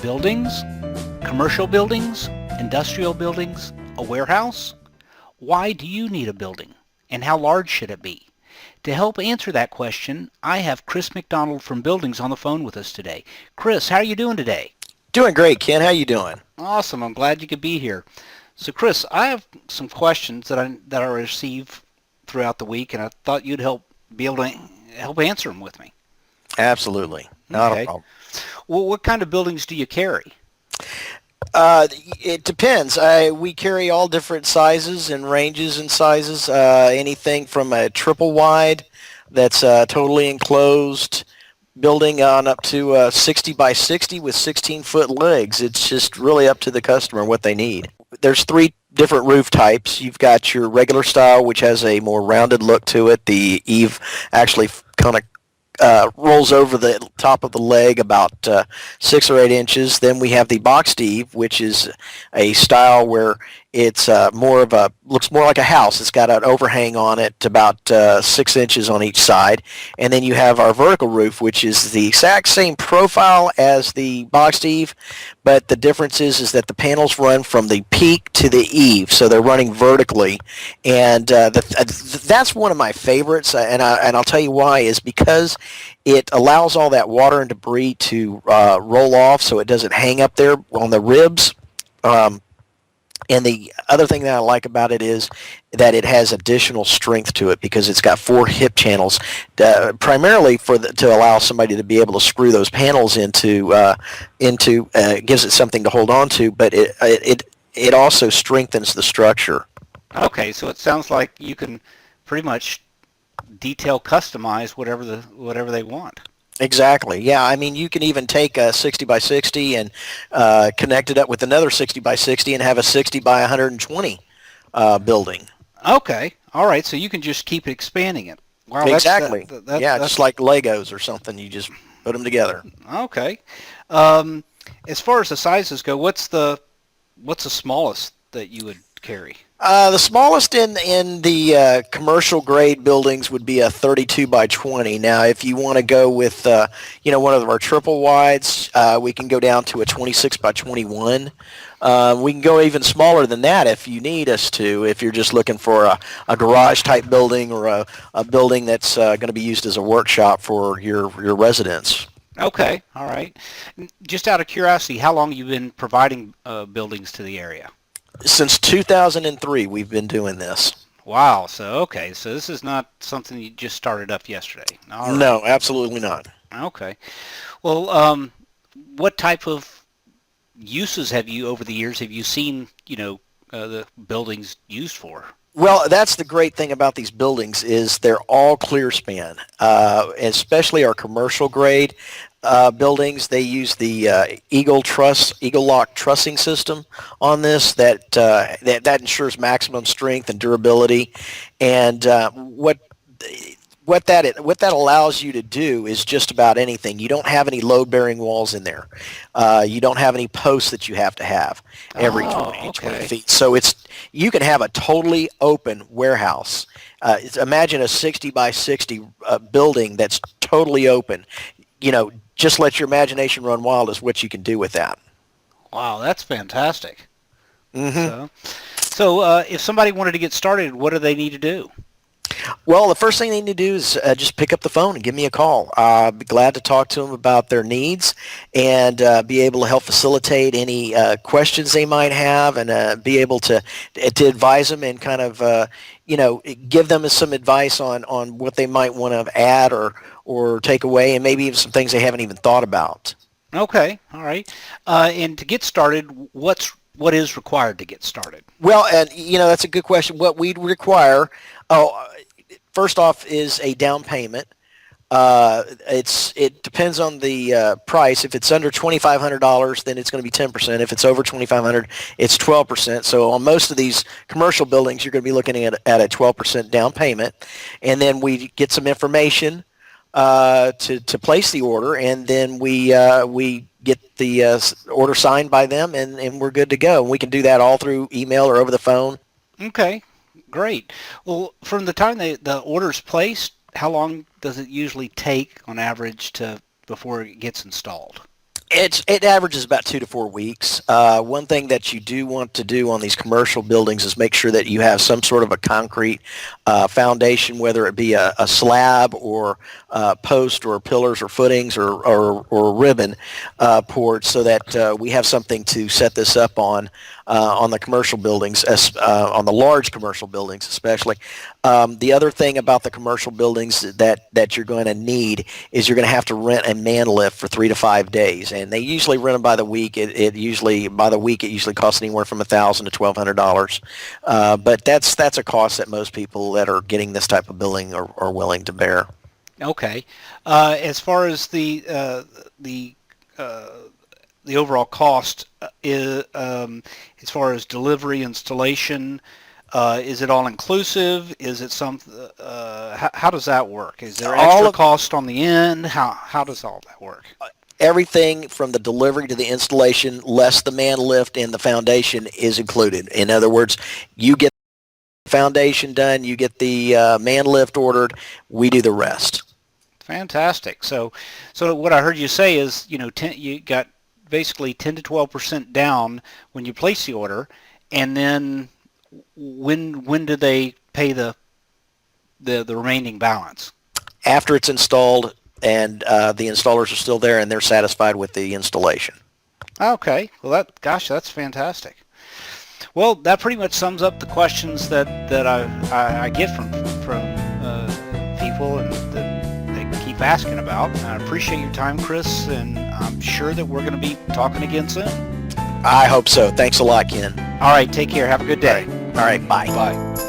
Buildings? Commercial buildings? Industrial buildings? A warehouse? Why do you need a building? And how large should it be? To help answer that question, I have Chris McDonald from Buildings on the phone with us today. Chris, how are you doing today? Doing great, Ken. How you doing? Awesome. I'm glad you could be here. So, Chris, I have some questions that I receive throughout the week, and I thought you'd be able to help answer them with me. Absolutely. Not a problem. Well, what kind of buildings do you carry? It depends. We carry all different sizes and ranges and sizes. Anything from a triple wide that's totally enclosed building on up to 60 by 60 with 16-foot legs. It's just really up to the customer what they need. There's three different roof types. You've got your regular style, which has a more rounded look to it. The eave actually kind of rolls over the top of the leg about 6 or 8 inches. Then we have the boxed eave, which is a style where it's looks more like a house. It's got an overhang on it about 6 inches on each side. And then you have our vertical roof, which is the exact same profile as the boxed eave, but the difference is that the panels run from the peak to the eave, so they're running vertically. And that's one of my favorites, and I'll tell you why, is because it allows all that water and debris to roll off so it doesn't hang up there on the ribs. And the other thing that I like about it is that it has additional strength to it because it's got 4 hip channels, primarily to allow somebody to be able to screw those panels into gives it something to hold on to, but it also strengthens the structure. Okay, so it sounds like you can pretty much detail customize whatever they want. Exactly. Yeah. I mean, you can even take a 60 by 60 and connect it up with another 60 by 60 and have a 60 by 120 building. Okay. All right. So you can just keep expanding it. Wow. Exactly. That's just like Legos or something. You just put them together. Okay. As far as the sizes go, what's the smallest that you would carry? The smallest in the commercial grade buildings would be a 32 by 20. Now, if you want to go with one of our triple wides, we can go down to a 26 by 21. We can go even smaller than that if you need us to. If you're just looking for a garage type building or a building that's going to be used as a workshop for your residents. Okay. All right. Just out of curiosity, how long have you been providing buildings to the area? Since 2003, we've been doing this. Wow. So this is not something you just started up yesterday. All right. No, absolutely not. Okay. Well, what type of uses over the years have you seen, the buildings used for? Well, that's the great thing about these buildings is they're all clear span, especially our commercial grade buildings. They use the Eagle Lock trussing system on this that ensures maximum strength and durability. And what that allows you to do is just about anything. You don't have any load-bearing walls in there. You don't have any posts that you have to have every 20 feet. So you can have a totally open warehouse. Imagine a 60 by 60 building that's totally open. Just let your imagination run wild as what you can do with that. Wow, that's fantastic. Mm-hmm. So if somebody wanted to get started, what do they need to do? Well, the first thing they need to do is just pick up the phone and give me a call. I'd be glad to talk to them about their needs and be able to help facilitate any questions they might have and be able to advise them and kind of, give them some advice on what they might want to add or take away and maybe even some things they haven't even thought about. Okay. All right. And to get started, what is required to get started? Well, and that's a good question. What we'd require, first off, is a down payment. It depends on the price. If it's under $2,500, then it's going to be 10%. If it's over $2,500, it's 12%. So on most of these commercial buildings, you're going to be looking at a 12% down payment, and then we get some information to place the order, and then we get the order signed by them, and we're good to go. And we can do that all through email or over the phone. Okay, great. Well, from the time the order's placed, how long does it usually take on average before it gets installed? It averages about 2 to 4 weeks. One thing that you do want to do on these commercial buildings is make sure that you have some sort of a concrete foundation, whether it be a slab or post or pillars or footings or ribbon ports, so that we have something to set this up on the commercial buildings, on the large commercial buildings especially. The other thing about the commercial buildings that you're going to need is you're going to have to rent a man lift for 3 to 5 days, and they usually rent them by the week. It usually costs anywhere from $1,000 to $1,200, but that's a cost that most people that are getting this type of building are willing to bear. Okay. As far as the overall cost is, as far as delivery, installation, is it all inclusive? Is it how does that work? Is there extra cost on the end? How does all that work? Everything from the delivery to the installation, less the man lift and the foundation, is included. In other words, you get the foundation done, you get the man lift ordered, we do the rest. Fantastic. So what I heard you say is, you got basically 10 to 12% down when you place the order, and then when do they pay the remaining balance? After it's installed and the installers are still there and they're satisfied with the installation. Okay. Well, that's fantastic. Well, that pretty much sums up the questions that I get from people and that they keep asking about. I appreciate your time, Chris, and I'm sure that we're going to be talking again soon. I hope so. Thanks a lot, Ken. All right. Take care. Have a good day. All right. Bye. Bye.